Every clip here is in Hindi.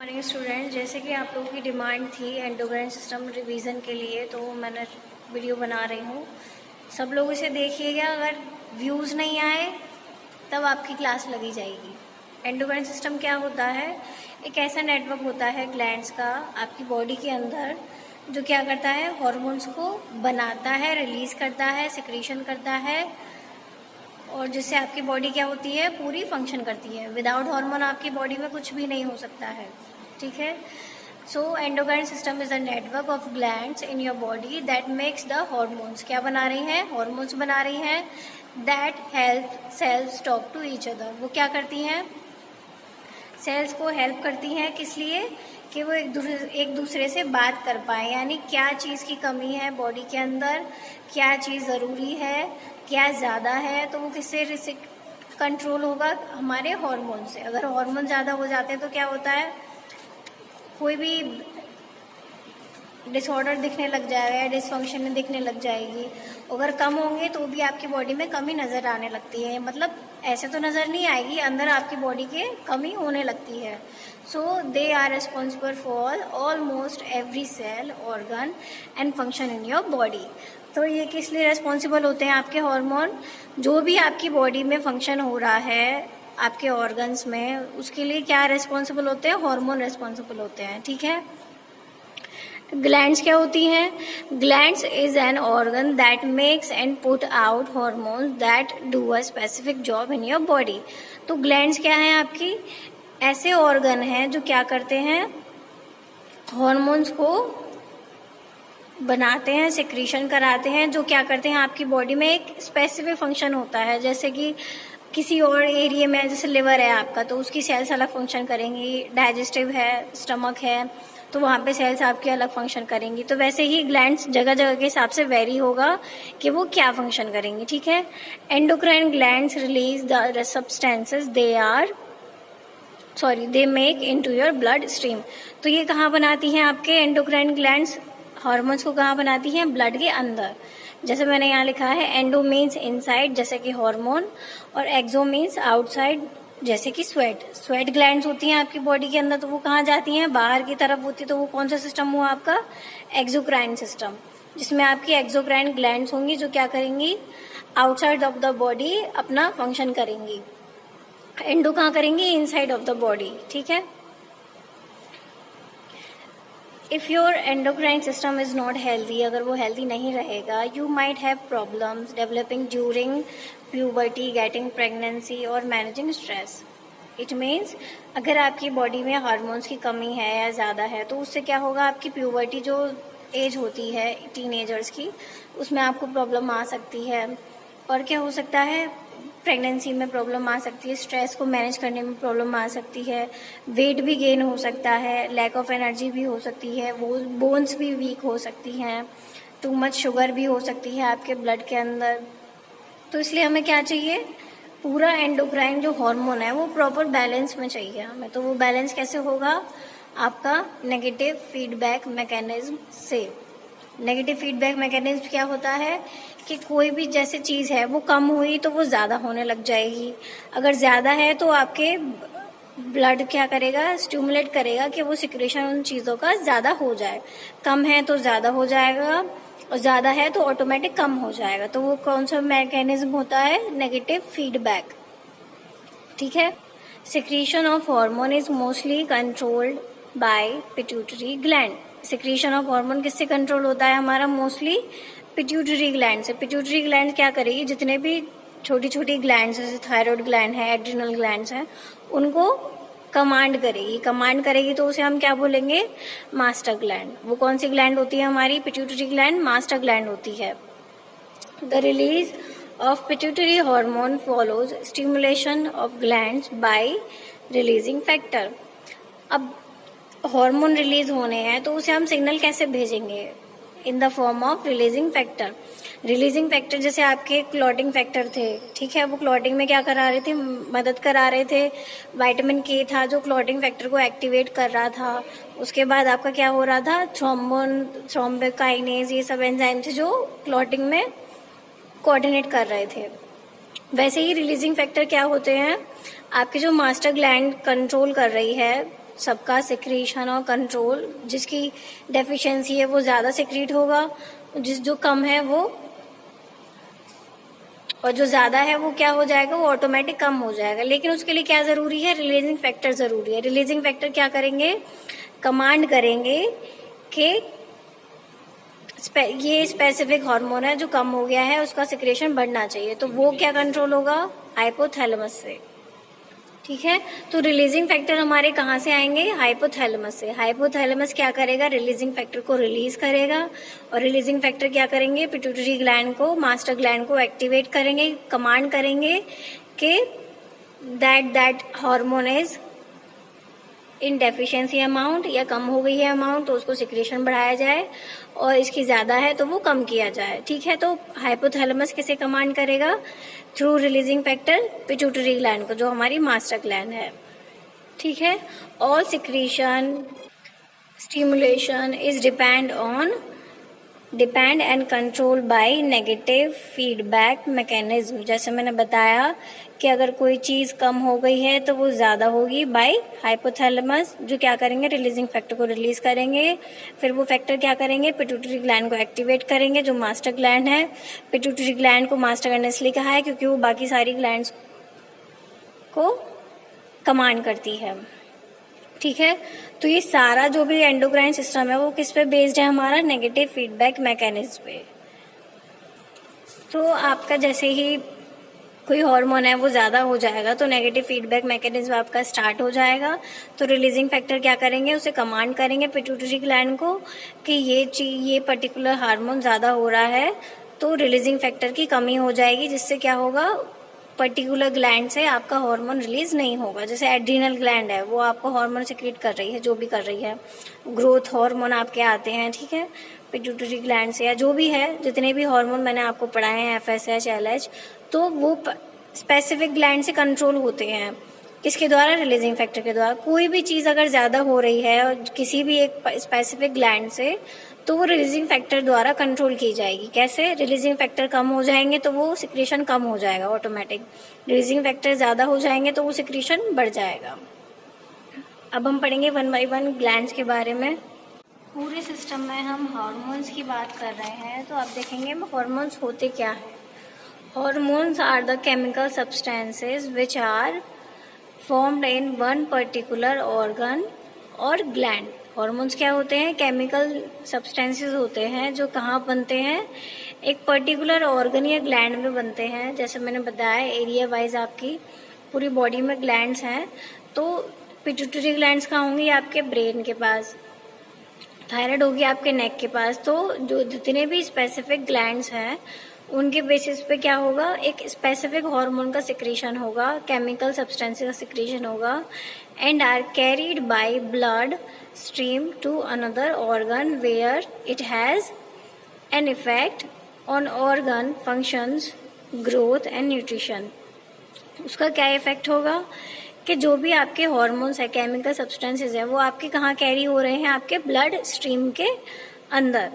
मॉर्निंग स्टूडेंट, जैसे कि आप लोगों की डिमांड थी एंडोक्राइन सिस्टम रिवीजन के लिए, तो मैंने वीडियो बना रही हूँ। सब लोग इसे देखिएगा। अगर व्यूज़ नहीं आए तब आपकी क्लास लगी जाएगी। एंडोक्राइन सिस्टम क्या होता है? एक ऐसा नेटवर्क होता है ग्लैंड्स का आपकी बॉडी के अंदर, जो क्या करता है, हॉर्मोन्स को बनाता है, रिलीज करता है, सिक्रीशन करता है, और जिससे आपकी बॉडी क्या होती है, पूरी फंक्शन करती है। विदाउट हार्मोन आपकी बॉडी में कुछ भी नहीं हो सकता है। ठीक है। So endocrine system is a network of glands in your body that makes the hormones. क्या बना रही हैं? हॉर्मोन्स बना रही हैं that help cells talk to each other. वो क्या करती हैं? सेल्स को हेल्प करती हैं। किस लिए? कि वो एक दूसरे से बात कर पाए, यानी क्या चीज़ की कमी है बॉडी के अंदर, क्या चीज़ ज़रूरी है, क्या ज़्यादा है, तो वो किससे कंट्रोल होगा? हमारे हार्मोन से। अगर हार्मोन ज़्यादा हो जाते हैं तो क्या होता है, कोई भी डिसऑर्डर दिखने लग जाएगा या डिसफंक्शन दिखने लग जाएगी। अगर कम होंगे तो भी आपकी बॉडी में कमी नज़र आने लगती है। मतलब ऐसे तो नज़र नहीं आएगी, अंदर आपकी बॉडी के कमी होने लगती है। So they are responsible for almost every cell, organ and function in your body. तो ये किस लिए रिस्पॉन्सिबल होते हैं? आपके हार्मोन, जो भी आपकी बॉडी में फंक्शन हो रहा है आपके ऑर्गन्स में, उसके लिए क्या रिस्पॉन्सिबल होते हैं? हार्मोन रिस्पॉन्सिबल होते हैं। ठीक है। ग्लैंड्स क्या होती हैं? Glands is an organ that makes and put out hormones that do a specific job in your body. तो ग्लैंड्स क्या हैं? आपकी ऐसे ऑर्गन हैं जो क्या करते हैं, हॉर्मोन्स को बनाते हैं, सिक्रीशन कराते हैं, जो क्या करते हैं, आपकी बॉडी में एक स्पेसिफिक फंक्शन होता है। जैसे कि किसी और एरिया में, जैसे लिवर है आपका, तो उसकी सेल्स अलग फंक्शन करेंगी। डाइजेस्टिव है, स्टमक है, तो वहाँ पे सेल्स आपकी अलग फंक्शन करेंगी। तो वैसे ही ग्लैंड्स जगह जगह के हिसाब से वेरी होगा कि वो क्या फंक्शन करेंगी। ठीक है। Endocrine glands release the substances they make into your blood stream. तो ये कहाँ बनाती हैं आपके एंडोक्राइन ग्लैंड्स? हार्मोन्स को कहाँ बनाती हैं? ब्लड के अंदर। जैसे मैंने यहाँ लिखा है, एंडो मीन्स इनसाइड जैसे कि हार्मोन, और एक्सो मीन्स आउटसाइड जैसे कि स्वेट ग्लैंड्स होती हैं आपकी बॉडी के अंदर, तो वो कहाँ जाती हैं? बाहर की तरफ होती है। तो वो कौन सा सिस्टम हुआ आपका? एक्सोक्राइन सिस्टम, जिसमें आपकी एक्सोक्राइन ग्लैंड्स होंगी जो क्या करेंगी, आउटसाइड ऑफ द बॉडी अपना फंक्शन करेंगी। एंडो कहाँ करेंगी? Inside of the body. ठीक है। If your endocrine system is not healthy, अगर वो हेल्दी नहीं रहेगा, you might have problems developing during puberty, getting pregnancy और मैनेजिंग स्ट्रेस। इट मीन्स अगर आपकी बॉडी में हार्मोन्स की कमी है या ज़्यादा है, तो उससे क्या होगा, आपकी प्यूबर्टी जो एज होती है टीनेजर्स की, उसमें आपको प्रॉब्लम आ सकती है। और क्या हो सकता है? प्रेगनेंसी में प्रॉब्लम आ सकती है, स्ट्रेस को मैनेज करने में प्रॉब्लम आ सकती है, वेट भी गेन हो सकता है, लैक ऑफ एनर्जी भी हो सकती है, बोन्स भी वीक हो सकती हैं, टू मच शुगर भी हो सकती है आपके ब्लड के अंदर। तो इसलिए हमें क्या चाहिए? पूरा एंडोक्राइन जो हार्मोन है वो प्रॉपर बैलेंस में चाहिए हमें। तो वो बैलेंस कैसे होगा? आपका नेगेटिव फीडबैक मैकेनिज्म से। नेगेटिव फीडबैक मैकेनिज्म क्या होता है कि कोई भी जैसे चीज़ है वो कम हुई तो वो ज़्यादा होने लग जाएगी। अगर ज़्यादा है तो आपके ब्लड क्या करेगा? स्टिमुलेट करेगा कि वो सिक्रेशन उन चीज़ों का ज़्यादा हो जाए। कम है तो ज़्यादा हो जाएगा, और ज़्यादा है तो ऑटोमेटिक कम हो जाएगा। तो वो कौन सा मैकेनिज्म होता है? Negative feedback. ठीक है। Secretion of hormone is mostly controlled by pituitary gland. Secretion of hormone किससे कंट्रोल होता है हमारा? मोस्टली पिट्यूटरी ग्लैंड से। पिट्यूटरी ग्लैंड क्या करेगी? जितने भी छोटी छोटी ग्लैंड्स, जैसे थायराइड ग्लैंड है, एड्रिनल ग्लैंड्स हैं, उनको कमांड करेगी तो उसे हम क्या बोलेंगे? Master gland. वो कौन सी ग्लैंड होती है हमारी? पिट्यूटरी ग्लैंड मास्टर ग्लैंड होती है। The release of pituitary hormone follows stimulation of glands by releasing factor। अब हार्मोन रिलीज होने हैं तो उसे हम सिग्नल कैसे भेजेंगे? In the form of releasing factor. Releasing factor जैसे आपके क्लॉटिंग फैक्टर थे, ठीक है, वो क्लॉटिंग में क्या करा रहे थे? मदद करा रहे थे। विटामिन के था जो क्लॉटिंग फैक्टर को एक्टिवेट कर रहा था। उसके बाद आपका क्या हो रहा था? थ्रोम्बोकाइनेज, ये सब एंजाइम थे जो क्लॉटिंग में कोऑर्डिनेट कर रहे थे। वैसे ही रिलीजिंग फैक्टर क्या होते हैं? आपके जो मास्टर ग्लैंड कंट्रोल कर रही है सबका सिक्रीशन और कंट्रोल, जिसकी डेफिशिएंसी है वो ज़्यादा सिक्रीट होगा, जो कम है वो, और जो ज़्यादा है वो क्या हो जाएगा, वो ऑटोमेटिक कम हो जाएगा। लेकिन उसके लिए क्या ज़रूरी है, रिलीजिंग फैक्टर ज़रूरी है। रिलीजिंग फैक्टर क्या करेंगे, कमांड करेंगे कि ये स्पेसिफिक हार्मोन है जो कम हो गया है, उसका सिक्रेशन बढ़ना चाहिए, तो वो क्या कंट्रोल होगा, हाइपोथैलेमस से। ठीक है, तो रिलीजिंग फैक्टर हमारे कहाँ से आएंगे, हाइपोथैलेमस से। हाइपोथैलेमस क्या करेगा, रिलीजिंग फैक्टर को रिलीज करेगा, और रिलीजिंग फैक्टर क्या करेंगे, पिट्यूटरी ग्लैंड को, मास्टर ग्लैंड को एक्टिवेट करेंगे, कमांड करेंगे कि that hormone is in deficiency amount, या कम हो गई है अमाउंट तो उसको सिक्रेशन बढ़ाया जाए, और इसकी ज़्यादा है तो वो कम किया जाए। ठीक है, तो हाइपोथैलेमस किसे कमांड करेगा, through releasing factor pituitary gland को, जो हमारी मास्टर ग्लैंड है। ठीक है, all secretion stimulation is depend and control by negative feedback mechanism. जैसे मैंने बताया कि अगर कोई चीज़ कम हो गई है तो वो ज़्यादा होगी बाय हाइपोथैलेमस, जो क्या करेंगे, रिलीजिंग फैक्टर को रिलीज करेंगे। फिर वो फैक्टर क्या करेंगे, पिट्यूटरी ग्लैंड को एक्टिवेट करेंगे, जो मास्टर ग्लैंड है। पिट्यूटरी ग्लैंड को मास्टर ग्लैंड इसलिए कहा है क्योंकि वो बाकी सारी ग्लैंड्स को कमांड करती है। ठीक है, तो ये सारा जो भी एंडोक्राइन सिस्टम है वो किस पे बेस्ड है, हमारा नेगेटिव फीडबैक मैकेनिज्म पे। तो आपका जैसे ही कोई हार्मोन है वो ज़्यादा हो जाएगा तो नेगेटिव फीडबैक मैकेनिज्म आपका स्टार्ट हो जाएगा। तो रिलीजिंग फैक्टर क्या करेंगे, उसे कमांड करेंगे पिट्यूटरी ग्लैंड को कि ये पर्टिकुलर हार्मोन ज़्यादा हो रहा है, तो रिलीजिंग फैक्टर की कमी हो जाएगी, जिससे क्या होगा, पर्टिकुलर ग्लैंड से आपका हार्मोन रिलीज नहीं होगा। जैसे एड्रीनल ग्लैंड है वो आपको हार्मोन सिक्रीट कर रही है, जो भी कर रही है, ग्रोथ हार्मोन आपके आते हैं, ठीक है, पिट्यूटरी ग्लैंड से, या जो भी है, जितने भी हार्मोन मैंने आपको पढ़ाए हैं, FSH, LH, तो वो स्पेसिफिक ग्लैंड से कंट्रोल होते हैं। किसके द्वारा, रिलीजिंग फैक्टर के द्वारा। कोई भी चीज़ अगर ज़्यादा हो रही है और किसी भी एक स्पेसिफिक ग्लैंड से, तो वो रिलीजिंग फैक्टर द्वारा कंट्रोल की जाएगी। कैसे, रिलीजिंग फैक्टर कम हो जाएंगे तो वो सिक्रीशन कम हो जाएगा ऑटोमेटिक, रिलीजिंग फैक्टर ज़्यादा हो जाएंगे तो वो सिक्रीशन बढ़ जाएगा। अब हम पढ़ेंगे 1 बाय 1 ग्लैंड्स के बारे में। पूरे सिस्टम में हम हार्मोन्स की बात कर रहे हैं, तो आप देखेंगे हार्मोन्स होते क्या हैं। Hormones are the chemical substances which are formed in one particular organ और ग्लैंड। हार्मोन्स क्या होते हैं, केमिकल सब्सटेंसेस होते हैं जो कहाँ बनते हैं, एक पर्टिकुलर ऑर्गन या ग्लैंड में बनते हैं। जैसे मैंने बताया, एरिया वाइज आपकी पूरी बॉडी में ग्लैंड्स हैं, तो पिट्यूटरी ग्लैंड्स कहाँ होंगी, आपके ब्रेन के पास, थायराइड होगी आपके नेक के पास। तो जो जितने भी स्पेसिफिक ग्लैंड्स हैं उनके बेसिस पे क्या होगा, एक स्पेसिफिक हार्मोन का सिक्रीशन होगा, केमिकल सब्सटेंस का सिक्रीशन होगा, and are carried by blood stream to another organ where it has an effect on organ functions, growth and nutrition. उसका क्या इफेक्ट होगा कि जो भी आपके हॉर्मोन्स है, केमिकल सब्सटेंसेस है, वो आपके कहाँ कैरी हो रहे हैं, आपके ब्लड स्ट्रीम के अंदर,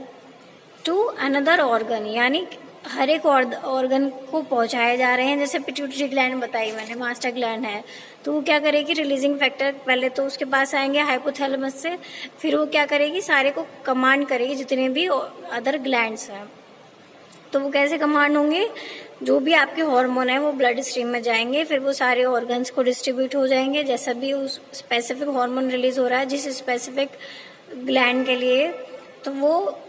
टू अनदर ऑर्गन, यानी हर एक ऑर्गन को पहुंचाए जा रहे हैं। जैसे पिट्यूटरी ग्लैंड बताई मैंने, मास्टर ग्लैंड है, तो वो क्या करेगी, रिलीजिंग फैक्टर पहले तो उसके पास आएंगे हाइपोथैलेमस से, फिर वो क्या करेगी, सारे को कमांड करेगी, जितने भी अदर ग्लैंड्स हैं। तो वो कैसे कमांड होंगे, जो भी आपके हार्मोन है वो ब्लड स्ट्रीम में जाएंगे, फिर वो सारे ऑर्गन्स को डिस्ट्रीब्यूट हो जाएंगे। जैसा भी उस स्पेसिफिक हार्मोन रिलीज हो रहा है जिस स्पेसिफिक ग्लैंड के लिए, तो वो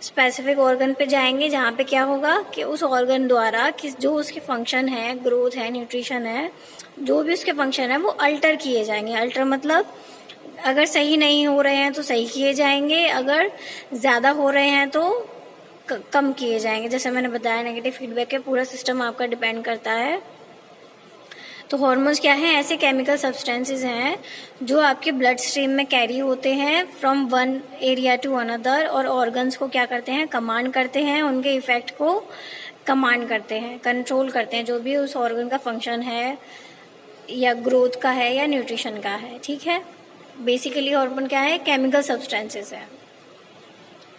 स्पेसिफिक ऑर्गन पे जाएंगे, जहाँ पे क्या होगा कि उस ऑर्गन द्वारा जो उसके फंक्शन है, ग्रोथ है, न्यूट्रिशन है, जो भी उसके फंक्शन है वो अल्टर किए जाएंगे। अल्टर मतलब अगर सही नहीं हो रहे हैं तो सही किए जाएंगे, अगर ज़्यादा हो रहे हैं तो कम किए जाएंगे। जैसे मैंने बताया, नेगेटिव फीडबैक पे पूरा सिस्टम आपका डिपेंड करता है। तो हार्मोन्स क्या हैं, ऐसे केमिकल सब्सटेंसेस हैं जो आपके ब्लड स्ट्रीम में कैरी होते हैं from one area to another, और ऑर्गन्स को क्या करते हैं, कमांड करते हैं, उनके इफेक्ट को कमांड करते हैं, कंट्रोल करते हैं, जो भी उस ऑर्गन का फंक्शन है, या ग्रोथ का है या न्यूट्रिशन का है। ठीक है, बेसिकली हार्मोन क्या है, केमिकल सब्सटेंसेस है।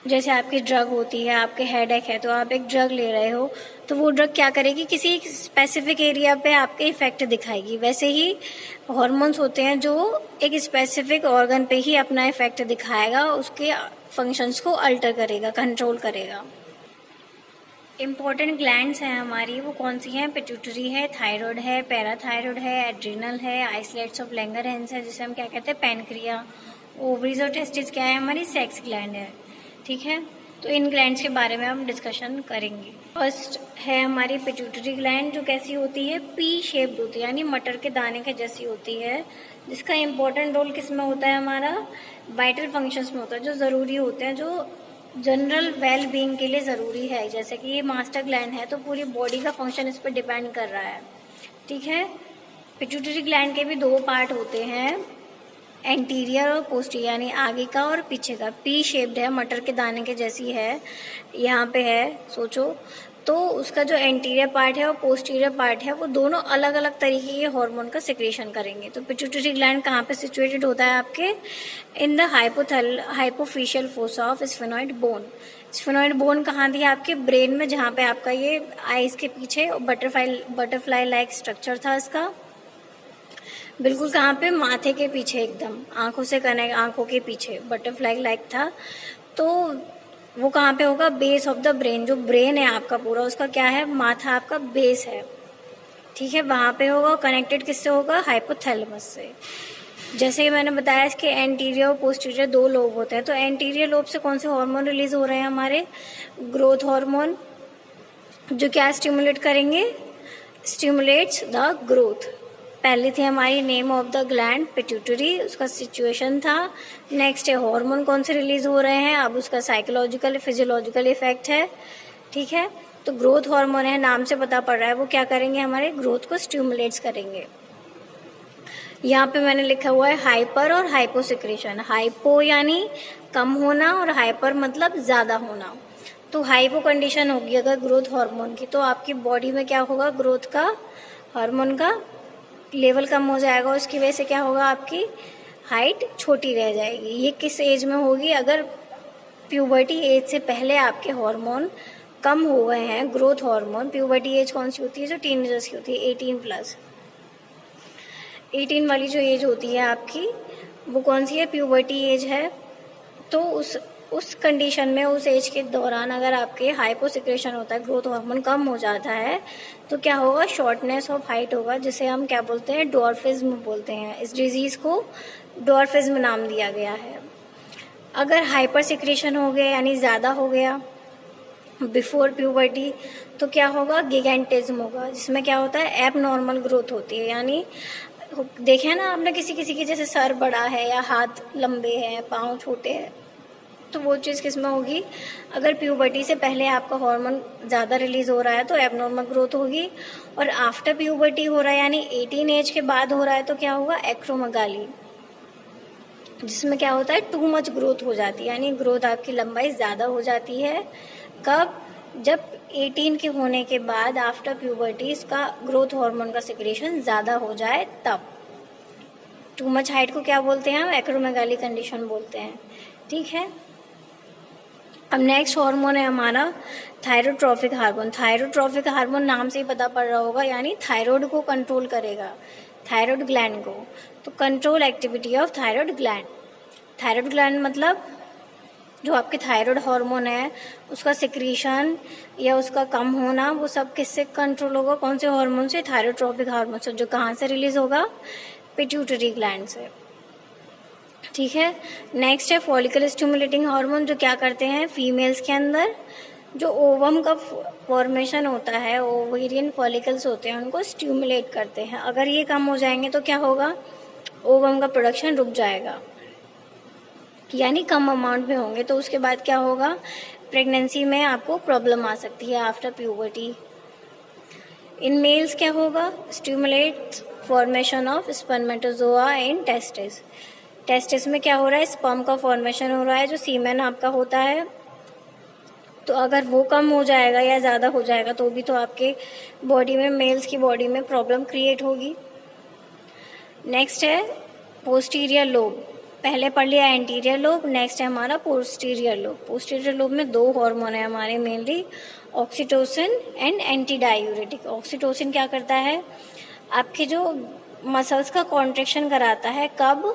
जैसे आपकी ड्रग होती है, आपके हेडेक है तो आप एक ड्रग ले रहे हो, तो वो ड्रग क्या करेगी, किसी स्पेसिफिक एरिया पे आपके इफेक्ट दिखाएगी। वैसे ही हॉर्मोन्स होते हैं जो एक स्पेसिफिक ऑर्गन पे ही अपना इफेक्ट दिखाएगा, उसके फंक्शंस को अल्टर करेगा, कंट्रोल करेगा। इम्पॉर्टेंट ग्लैंड्स हैं हमारी, वो कौन सी हैं? पिट्यूटरी है, थायराइड है, पैराथायराइड है, एड्रिनल है, आइसलेट्स ऑफ लैंगरहैंस है जिसे हम क्या कहते हैं, पैनक्रिया। ओवरीज और टेस्टिस क्या है? हमारी सेक्स ग्लैंड है। ठीक है, तो इन ग्लैंड्स के बारे में हम डिस्कशन करेंगे। फर्स्ट है हमारी पिट्यूटरी ग्लैंड, जो कैसी होती है? पी शेप्ड होती है, यानी मटर के दाने के जैसी होती है, जिसका इम्पोर्टेंट रोल किस में होता है? हमारा वाइटल फंक्शंस में होता है, जो ज़रूरी होते हैं, जो जनरल वेल बीइंग के लिए ज़रूरी है। जैसे कि ये मास्टर ग्लैंड है तो पूरी बॉडी का फंक्शन इस पर डिपेंड कर रहा है। ठीक है, पिट्यूटरी ग्लैंड के भी दो पार्ट होते हैं, एंटीरियर और पोस्टीरियर, यानी आगे का और पीछे का। पी शेप्ड है, मटर के दाने के जैसी है, यहाँ पे है, सोचो। तो उसका जो एंटीरियर पार्ट है और पोस्टीरियर पार्ट है, वो दोनों अलग अलग तरीके के हार्मोन का सिक्रेशन करेंगे। तो पिट्यूटरी ग्लैंड कहाँ पे सिचुएटेड होता है? आपके in the hypophyseal fossa of sphenoid bone. Sphenoid bone कहाँ थी? आपके ब्रेन में, जहाँ पे आपका ये आईज के पीछे बटरफ्लाई लाइक स्ट्रक्चर था इसका, बिल्कुल कहाँ पे? माथे के पीछे, एकदम आंखों से कनेक्ट, आंखों के पीछे बटरफ्लाई लाइक था। तो वो कहाँ पे होगा? Base of the brain. जो ब्रेन है आपका पूरा, उसका क्या है? माथा आपका बेस है। ठीक है, वहाँ पे होगा। कनेक्टेड किससे होगा? हाइपोथैलेमस से। जैसे कि मैंने बताया, इसके एंटीरियर और पोस्टीरियर दो लोब होते हैं। तो एंटीरियर लोब से कौन से हार्मोन रिलीज हो रहे हैं? हमारे ग्रोथ हार्मोन, जो क्या स्टिमुलेट करेंगे? Stimulates the growth. पहली थी हमारी name of the gland pituitary, उसका सिचुएशन था। नेक्स्ट है हार्मोन कौन से रिलीज हो रहे हैं, अब उसका साइकोलॉजिकल फिजियोलॉजिकल इफेक्ट है। ठीक है, तो ग्रोथ हार्मोन है, नाम से पता पड़ रहा है, वो क्या करेंगे? हमारे ग्रोथ को स्टिमुलेट्स करेंगे। यहाँ पे मैंने लिखा हुआ है हाइपर और हाइपो सिक्रेशन। हाइपो यानी कम होना और हाइपर मतलब ज़्यादा होना। तो हाइपो कंडीशन होगी अगर ग्रोथ हार्मोन की, तो आपकी बॉडी में क्या होगा? ग्रोथ का हार्मोन का लेवल कम हो जाएगा, उसकी वजह से क्या होगा? आपकी हाइट छोटी रह जाएगी। ये किस एज में होगी? अगर प्यूबर्टी एज से पहले आपके हार्मोन कम हो गए हैं, ग्रोथ हार्मोन। प्यूबर्टी एज कौन सी होती है? जो टीनेजर्स की होती है, 18+। 18 वाली जो एज होती है आपकी, वो कौन सी है? प्यूबर्टी एज है। तो उस कंडीशन में, उस एज के दौरान अगर आपके हाइपोसिक्रेशन होता है, ग्रोथ हार्मोन कम हो जाता है, तो क्या होगा? शॉर्टनेस ऑफ हाइट होगा, जिसे हम क्या बोलते हैं? डॉर्फिज्म बोलते हैं। इस डिजीज़ को डॉर्फिज्म नाम दिया गया है। अगर हाइपर सिक्रेशन हो गया, यानी ज़्यादा हो गया बिफोर प्यूबर्टी, तो क्या होगा? गिगेंटिज्म होगा, जिसमें क्या होता है? एब नॉर्मल ग्रोथ होती है। यानी देखे ना आपने, किसी किसी के जैसे सर बड़ा है या हाथ लंबे हैं, पाँव छोटे हैं, तो वो चीज़ किस में होगी? अगर प्यूबर्टी से पहले आपका हार्मोन ज़्यादा रिलीज हो रहा है तो एबनॉर्मल ग्रोथ होगी, और आफ्टर प्यूबर्टी हो रहा है, यानी 18 एज के बाद हो रहा है, तो क्या होगा? एक्रोमेगाली, जिसमें क्या होता है? टू मच ग्रोथ हो जाती है, यानी ग्रोथ आपकी लंबाई ज़्यादा हो जाती है। कब? जब 18 के होने के बाद, आफ्टर प्यूबर्टी, इसका ग्रोथ हार्मोन का सिक्रेशन ज़्यादा हो जाए तब। टू मच हाइट को क्या बोलते हैं हम? एक्रोमेगाली कंडीशन बोलते हैं। ठीक है, अब नेक्स्ट हार्मोन है हमारा थायरोट्रॉफिक हार्मोन। थायरोट्रॉफिक हार्मोन नाम से ही पता पड़ रहा होगा, यानी थायराइड को कंट्रोल करेगा, थायराइड ग्लैंड को। तो control activity of thyroid gland. Thyroid gland मतलब जो आपके थायराइड हार्मोन है, उसका सिक्रीशन या उसका कम होना, वो सब किससे कंट्रोल होगा? कौन से हार्मोन से? थायरोट्रॉफिक हार्मोन से, जो कहाँ से रिलीज होगा? पिट्यूटरी ग्लैंड से। ठीक है, नेक्स्ट है फॉलिकल स्टिमुलेटिंग हार्मोन, जो क्या करते हैं? फीमेल्स के अंदर जो ओवम का फॉर्मेशन होता है, ओवेरियन फॉलिकल्स होते हैं, उनको स्टिमुलेट करते हैं। अगर ये कम हो जाएंगे तो क्या होगा? ओवम का प्रोडक्शन रुक जाएगा, यानी कम अमाउंट में होंगे, तो उसके बाद क्या होगा? प्रेगनेंसी में आपको प्रॉब्लम आ सकती है आफ्टर प्यूबर्टी। इन मेल्स क्या होगा? Stimulate formation of spermatozoa in testis. Testis में क्या हो रहा है? स्पर्म का फॉर्मेशन हो रहा है, जो सीमेन आपका होता है। तो अगर वो कम हो जाएगा या ज़्यादा हो जाएगा तो भी तो आपके बॉडी में, मेल्स की बॉडी में प्रॉब्लम क्रिएट होगी। नेक्स्ट है पोस्टीरियर लोब। पहले पढ़ लिया एंटीरियर लोब, नेक्स्ट है हमारा पोस्टीरियर लोब। पोस्टीरियर लोब में दो हार्मोन है हमारे mainly, oxytocin and anti diuretic. Oxytocin क्या करता है, आपके जो मसल्स का कॉन्ट्रैक्शन कराता है। कब,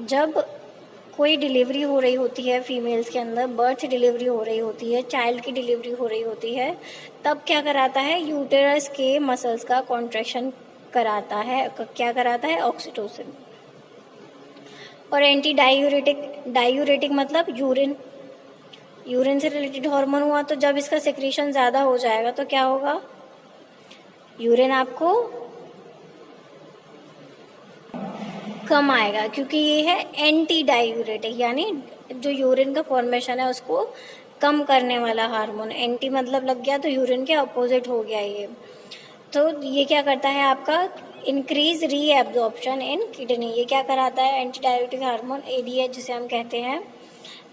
जब कोई डिलीवरी हो रही होती है फीमेल्स के अंदर, बर्थ डिलीवरी हो रही होती है, चाइल्ड की डिलीवरी हो रही होती है, तब क्या कराता है, यूटेरस के मसल्स का कॉन्ट्रैक्शन कराता है। क्या कराता है, ऑक्सीटोसिन। और एंटी डायूरेटिक, डायूरेटिक मतलब यूरिन, यूरिन से रिलेटेड हार्मोन हुआ, तो जब इसका सिक्रीशन ज़्यादा हो जाएगा तो क्या होगा, यूरिन आपको कम आएगा, क्योंकि ये है एंटी डायूरेटिक, यानी जो यूरिन का फॉर्मेशन है उसको कम करने वाला हार्मोन। एंटी मतलब लग गया तो यूरिन के अपोजिट हो गया ये। तो ये क्या करता है आपका, इंक्रीज रीएब्जॉर्प्शन इन किडनी। ये क्या कराता है, एंटी डायूरेटिक हार्मोन एडीएच जिसे हम कहते हैं,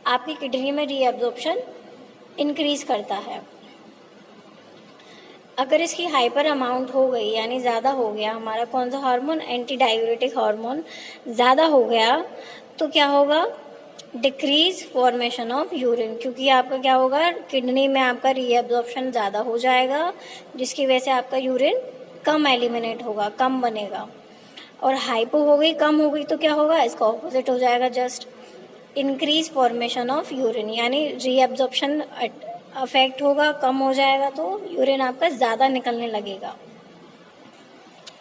आपकी किडनी में रीएब्जॉर्प्शन इंक्रीज करता है। अगर इसकी हाइपर अमाउंट हो गई, यानी ज़्यादा हो गया हमारा कौन सा हार्मोन, एंटी डायूरेटिक हार्मोन ज़्यादा हो गया, तो क्या होगा, डिक्रीज फॉर्मेशन ऑफ यूरिन, क्योंकि आपका क्या होगा, किडनी में आपका रीएब्जॉर्प्शन ज़्यादा हो जाएगा, जिसकी वजह से आपका यूरिन कम एलिमिनेट होगा, कम बनेगा। और हाइपो हो गई, कम हो गई, तो क्या होगा, इसका ऑपोजिट हो जाएगा, just increase formation of urine, यानी रीएब्जॉर्प्शन अफेक्ट होगा, कम हो जाएगा, तो यूरिन आपका ज़्यादा निकलने लगेगा।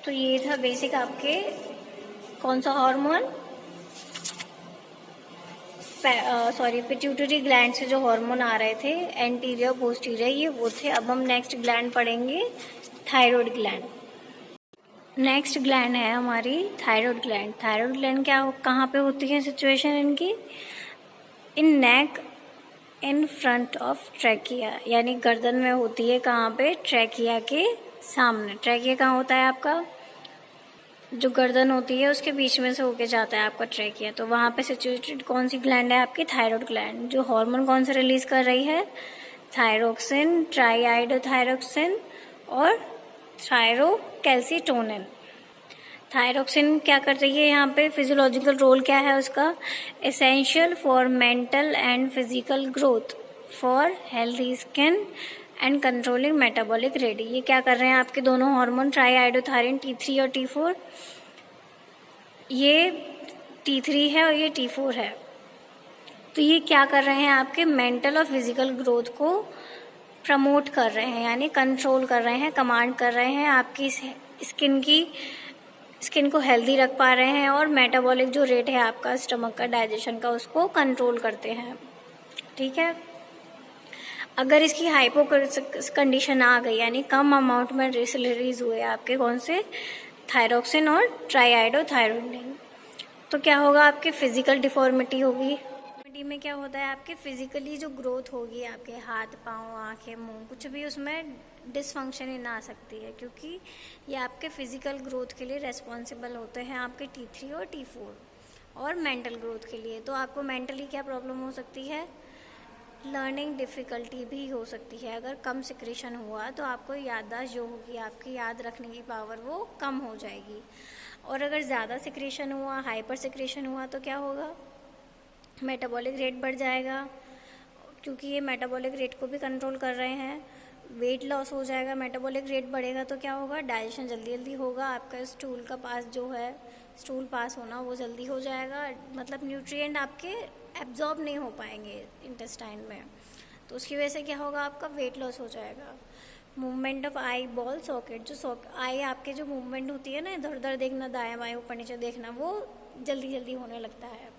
तो ये था बेसिक आपके कौन सा हार्मोन, पिट्यूटरी ग्लैंड से जो हार्मोन आ रहे थे एंटीरियर पोस्टीरियर, ये वो थे। अब हम नेक्स्ट ग्लैंड पढ़ेंगे, थायराइड ग्लैंड। नेक्स्ट ग्लैंड है हमारी थायराइड ग्लैंड। थायराइड ग्लैंड क्या कहाँ पे होती है सिचुएशन इनकी, इन नेक इन फ्रंट ऑफ ट्रैकिया, यानी गर्दन में होती है, कहाँ पे, ट्रैकिया के सामने। ट्रैकिया कहाँ होता है आपका, जो गर्दन होती है उसके बीच में से होके जाता है आपका ट्रैकिया, तो वहाँ पे सिचुएटेड कौन सी ग्लैंड है आपकी, थायराइड ग्लैंड। जो हार्मोन कौन सा रिलीज कर रही है, थायरोक्सिन, ट्राईआइडोथायरोक्सिन और थायरोकैल्सिटोनिन। थायरोक्सिन क्या कर रही है यहाँ पे, फिजियोलॉजिकल रोल क्या है उसका, essential for mental and physical growth, for healthy skin and controlling metabolic rate. ये क्या कर रहे हैं आपके दोनों हार्मोन, ट्राईआइडोथायरिन T3 और T4, ये T3 है और ये T4 है। तो ये क्या कर रहे हैं आपके मेंटल और फिजिकल ग्रोथ को प्रमोट कर रहे हैं, यानी कंट्रोल कर रहे हैं, कमांड कर रहे हैं, आपकी स्किन को हेल्दी रख पा रहे हैं, और मेटाबॉलिक जो रेट है आपका स्टमक का, डाइजेशन का, उसको कंट्रोल करते हैं। ठीक है, अगर इसकी हाइपो कंडीशन आ गई, यानी कम अमाउंट में रिलीज हुए आपके कौन से, थायरोक्सिन और ट्राईआइडोथायरोनिन, तो क्या होगा, आपके फिजिकल डिफॉर्मिटी होगी। डिफॉर्मिटी में क्या होता है, आपके फिजिकली जो ग्रोथ होगी, आपके हाथ पाँव आँखें मुंह कुछ भी उसमें डिसफंक्शन इन आ सकती है, क्योंकि ये आपके फिजिकल ग्रोथ के लिए रेस्पॉन्सिबल होते हैं, आपके T3 और T4, और मेंटल ग्रोथ के लिए। तो आपको मेंटली क्या प्रॉब्लम हो सकती है, लर्निंग डिफ़िकल्टी भी हो सकती है। अगर कम सिक्रेशन हुआ तो आपको याददाश्त जो होगी, आपकी याद रखने की पावर, वो कम हो जाएगी। और अगर ज़्यादा सिक्रेशन हुआ, हाइपर सिक्रेशन हुआ, तो क्या होगा, मेटाबॉलिक रेट बढ़ जाएगा, क्योंकि ये मेटाबॉलिक रेट को भी कंट्रोल कर रहे हैं। वेट लॉस हो जाएगा, मेटाबॉलिक रेट बढ़ेगा, तो क्या होगा, डाइजेशन जल्दी जल्दी होगा, आपका स्टूल का पास जो है, स्टूल पास होना वो जल्दी हो जाएगा, मतलब न्यूट्रिएंट आपके एब्जॉर्ब नहीं हो पाएंगे इंटेस्टाइन में, तो उसकी वजह से क्या होगा, आपका वेट लॉस हो जाएगा। Movement of eye ball socket, जो आई आपके जो मूवमेंट होती है ना, इधर उधर देखना, दाएं बाएं ऊपर नीचे देखना, वो जल्दी जल्दी होने लगता है।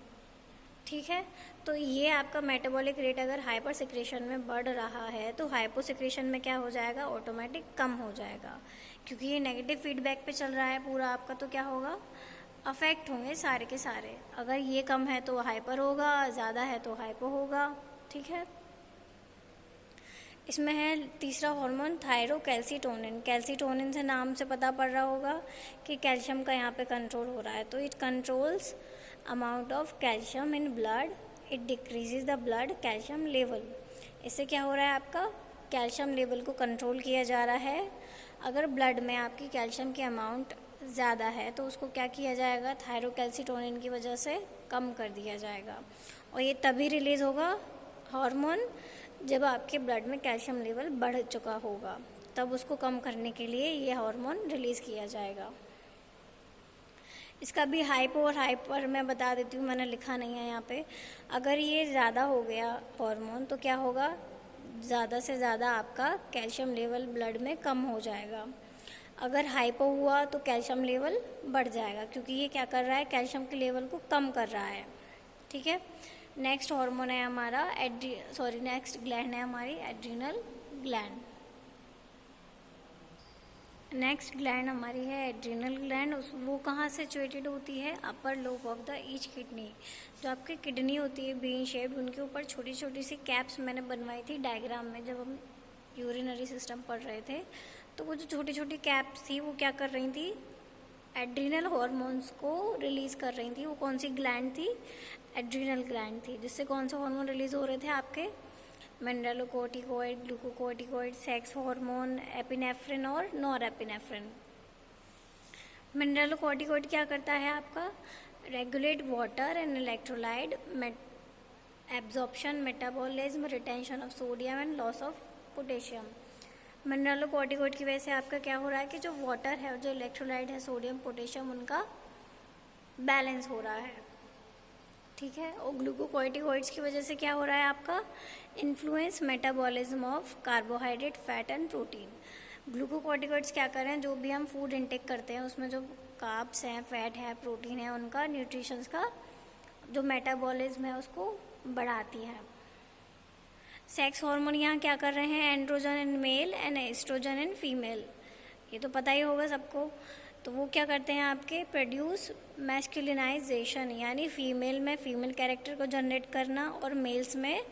ठीक है, तो ये आपका मेटाबॉलिक रेट अगर हाइपर सिक्रेशन में बढ़ रहा है, तो हाइपो सिक्रेशन में क्या हो जाएगा, ऑटोमेटिक कम हो जाएगा, क्योंकि ये नेगेटिव फीडबैक पे चल रहा है पूरा आपका, तो क्या होगा, अफेक्ट होंगे सारे के सारे। अगर ये कम है तो हाइपर होगा, ज़्यादा है तो हाइपो होगा। ठीक है, इसमें है तीसरा हार्मोन थायरोकैल्सिटोनिन। कैल्सिटोनिन से नाम से पता पड़ रहा होगा कि कैल्शियम का यहाँ पे कंट्रोल हो रहा है, तो it controls amount of calcium in blood, it decreases the blood calcium level. इससे क्या हो रहा है, आपका कैल्शियम लेवल को कंट्रोल किया जा रहा है। अगर ब्लड में आपकी कैल्शियम की अमाउंट ज़्यादा है तो उसको क्या किया जाएगा, थायरोकैल्सिटोनिन की वजह से कम कर दिया जाएगा। और ये तभी रिलीज़ होगा हार्मोन जब आपके ब्लड में कैल्शियम लेवल बढ़ चुका होगा, तब उसको कम करने के लिए ये हार्मोन रिलीज़ किया जाएगा। इसका भी हाइपो और हाइपर मैं बता देती हूँ, मैंने लिखा नहीं है यहाँ पे। अगर ये ज़्यादा हो गया हार्मोन तो क्या होगा, ज़्यादा से ज़्यादा आपका कैल्शियम लेवल ब्लड में कम हो जाएगा। अगर हाइपो हुआ तो कैल्शियम लेवल बढ़ जाएगा, क्योंकि ये क्या कर रहा है, कैल्शियम के लेवल को कम कर रहा है। ठीक है। नेक्स्ट हार्मोन है हमारा नेक्स्ट ग्लैंड है हमारी एड्रिनल ग्लैंड। नेक्स्ट ग्लैंड हमारी है एड्रिनल ग्लैंड। वो कहाँ सिचुएटेड होती है, upper lobe of the each kidney. जो आपकी किडनी होती है बीन शेप्ड, उनके ऊपर छोटी छोटी सी कैप्स मैंने बनवाई थी डायग्राम में जब हम यूरिनरी सिस्टम पढ़ रहे थे। तो वो जो छोटी छोटी कैप्स थी वो क्या कर रही थी, एड्रिनल हॉर्मोन्स को रिलीज़ कर रही थी। वो कौन सी ग्लैंड थी, एड्रिनल ग्लैंड थी। जिससे कौन से हार्मोन रिलीज़ हो रहे थे आपके, mineralocorticoid, glucocorticoid, sex hormone, epinephrine और नॉरएपिनेफ्रिन। मिनरलोकॉर्टिकॉइड क्या करता है आपका, regulate water and electrolyte absorption, metabolism, retention of sodium and loss of potassium. Mineralocorticoid की वजह से आपका क्या हो रहा है कि जो वाटर है और जो इलेक्ट्रोलाइट है, सोडियम पोटेशियम, उनका बैलेंस हो रहा है। ठीक है। और ग्लूकोकॉर्टिकॉइड्स की वजह से क्या हो रहा है आपका, influence metabolism of carbohydrate, fat and protein. Glucocorticoids क्या कर रहे हैं, जो भी हम फूड इनटेक करते हैं उसमें जो कार्ब्स हैं, फैट है, प्रोटीन है, उनका न्यूट्रिशंस का जो मेटाबॉलिज्म है उसको बढ़ाती है। सेक्स हार्मोन यहाँ क्या कर रहे हैं, androgen in male and estrogen in female, ये तो पता ही होगा सबको। तो वो क्या करते हैं आपके, प्रोड्यूस मैस्कुलिनाइजेशन, यानी फीमेल में फीमेल कैरेक्टर को जनरेट करना और मेल्स में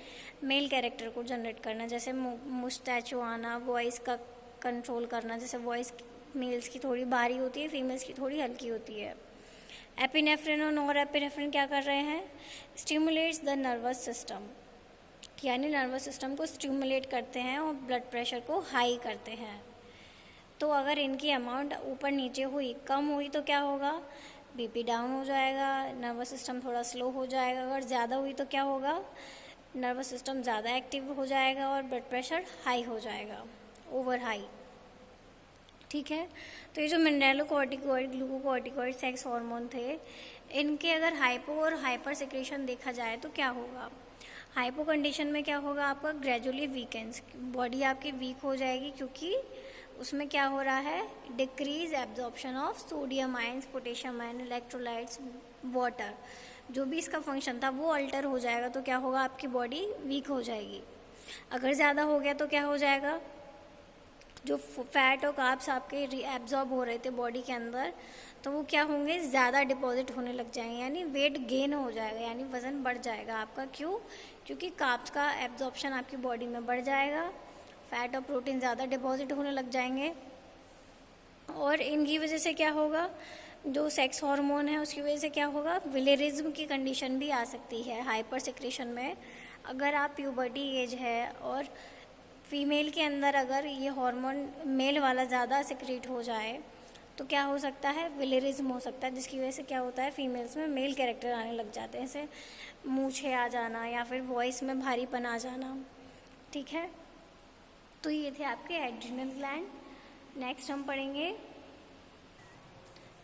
मेल कैरेक्टर को जनरेट करना। जैसे मुस्टैचो आना, वॉइस का कंट्रोल करना। जैसे वॉइस मेल्स की थोड़ी भारी होती है, फीमेल्स की थोड़ी हल्की होती है। एपिनेफ्रिन और नॉरएपिनेफ्रिन क्या कर रहे हैं, स्टिमुलेट्स द नर्वस सिस्टम, यानी नर्वस सिस्टम को स्टिमुलेट करते हैं और ब्लड प्रेशर को हाई करते हैं। तो अगर इनकी अमाउंट ऊपर नीचे हुई, कम हुई तो क्या होगा, बीपी डाउन हो जाएगा, नर्वस सिस्टम थोड़ा स्लो हो जाएगा। अगर ज़्यादा हुई तो क्या होगा, नर्वस सिस्टम ज़्यादा एक्टिव हो जाएगा और ब्लड प्रेशर हाई हो जाएगा, ओवर हाई। ठीक है। तो ये जो मिनरलोकॉर्टिकॉइड, ग्लूकोकॉर्टिकॉइड, सेक्स हार्मोन थे, इनके अगर हाइपो और हाइपर सिक्रेशन देखा जाए तो क्या होगा, हाइपो कंडीशन में क्या होगा आपका, ग्रेजुअली वीकेंस, बॉडी आपकी वीक हो जाएगी, क्योंकि उसमें क्या हो रहा है, decrease absorption of sodium ions, potassium ion, electrolytes, water, जो भी इसका फंक्शन था वो अल्टर हो जाएगा। तो क्या होगा, आपकी बॉडी वीक हो जाएगी। अगर ज़्यादा हो गया तो क्या हो जाएगा, जो फैट और कार्ब्स आपके एब्जॉर्ब हो रहे थे बॉडी के अंदर, तो वो क्या होंगे, ज़्यादा डिपॉजिट होने लग जाएंगे, यानी वेट गेन हो जाएगा, यानी वज़न बढ़ जाएगा आपका। क्यों, क्योंकि कार्ब्स का एब्जॉर्प्शन आपकी बॉडी में बढ़ जाएगा, फैट और प्रोटीन ज़्यादा डिपॉजिट होने लग जाएंगे। और इनकी वजह से क्या होगा, जो सेक्स हार्मोन है उसकी वजह से क्या होगा, विलेरिज्म की कंडीशन भी आ सकती है हाइपर सिक्रेशन में। अगर आप प्यूबर्टी एज है और फीमेल के अंदर अगर ये हार्मोन मेल वाला ज़्यादा सिक्रेट हो जाए तो क्या हो सकता है, विलेरिज्म हो सकता है, जिसकी वजह से क्या होता है, फीमेल्स में मेल कैरेक्टर आने लग जाते हैं, जैसे मूछें आ जाना या फिर वॉइस में भारीपन आ जाना। ठीक है। तो ये थे आपके एड्रिनल ग्लैंड। नेक्स्ट हम पढ़ेंगे,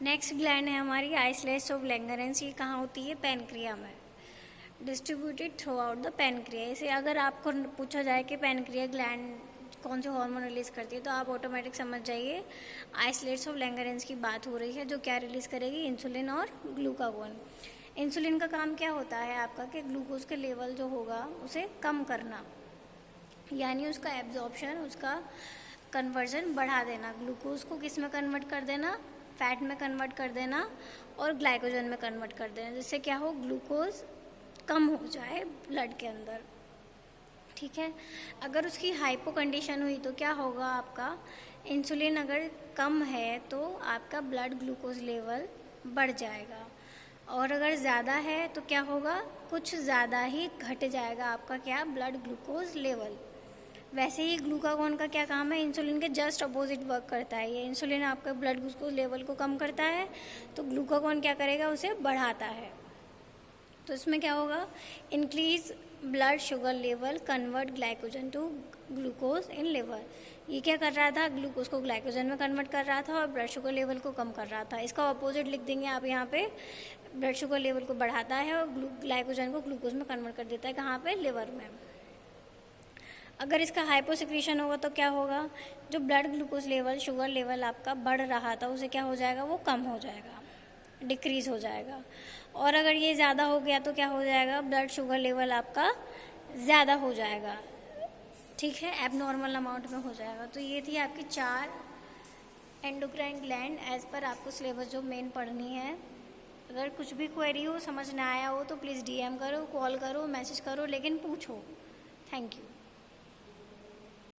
नेक्स्ट ग्लैंड है हमारी आइसलेट्स ऑफ लैंगरेंस। ये कहाँ होती है, पैनक्रिया में, distributed through out the pancreas. इसे अगर आपको पूछा जाए कि पैनक्रिया ग्लैंड कौन से हार्मोन रिलीज़ करती है, तो आप ऑटोमेटिक समझ जाइए आइसलेट्स ऑफ लैंगरेंस की बात हो रही है, जो क्या रिलीज़ करेगी, इंसुलिन और ग्लूकागोन। इंसुलिन का काम क्या होता है आपका, कि ग्लूकोज के लेवल जो होगा उसे कम करना, यानी उसका एब्जॉर्प्शन, उसका कन्वर्जन बढ़ा देना। ग्लूकोज को किस में कन्वर्ट कर देना, फैट में कन्वर्ट कर देना और ग्लाइकोजन में कन्वर्ट कर देना, जिससे क्या हो, ग्लूकोज कम हो जाए ब्लड के अंदर। ठीक है। अगर उसकी हाइपो कंडीशन हुई तो क्या होगा आपका, इंसुलिन अगर कम है तो आपका ब्लड ग्लूकोज लेवल बढ़ जाएगा, और अगर ज़्यादा है तो क्या होगा, कुछ ज़्यादा ही घट जाएगा आपका क्या, ब्लड ग्लूकोज लेवल। वैसे ही ग्लूकागोन का क्या काम है, इंसुलिन के जस्ट अपोजिट वर्क करता है। ये इंसुलिन आपका ब्लड ग्लूकोज लेवल को कम करता है, तो ग्लूकागोन क्या करेगा, उसे बढ़ाता है। तो इसमें क्या होगा, increase blood sugar level, convert glycogen to glucose in liver. ये क्या कर रहा था, ग्लूकोज को ग्लाइकोजन में कन्वर्ट कर रहा था और ब्लड शुगर लेवल को कम कर रहा था। इसका अपोजिट लिख देंगे आप यहाँ पे, ब्लड शुगर लेवल को बढ़ाता है और ग्लाइकोजन को ग्लूकोज में कन्वर्ट कर देता है, कहाँ पे, लिवर में। अगर इसका हाइपोसिक्रीशन होगा तो क्या होगा, जो blood glucose level, sugar level आपका बढ़ रहा था उसे क्या हो जाएगा, वो कम हो जाएगा, डिक्रीज हो जाएगा। और अगर ये ज़्यादा हो गया तो क्या हो जाएगा, ब्लड शुगर लेवल आपका ज़्यादा हो जाएगा, ठीक है, एबनॉर्मल अमाउंट में हो जाएगा। तो ये थी आपकी 4 एंडोक्राइन ग्लैंड एज पर आपको सिलेबस जो मेन पढ़नी है। अगर कुछ भी क्वेरी हो, समझ ना आया हो तो प्लीज़ DM करो, कॉल करो, मैसेज करो, लेकिन पूछो। Thank you.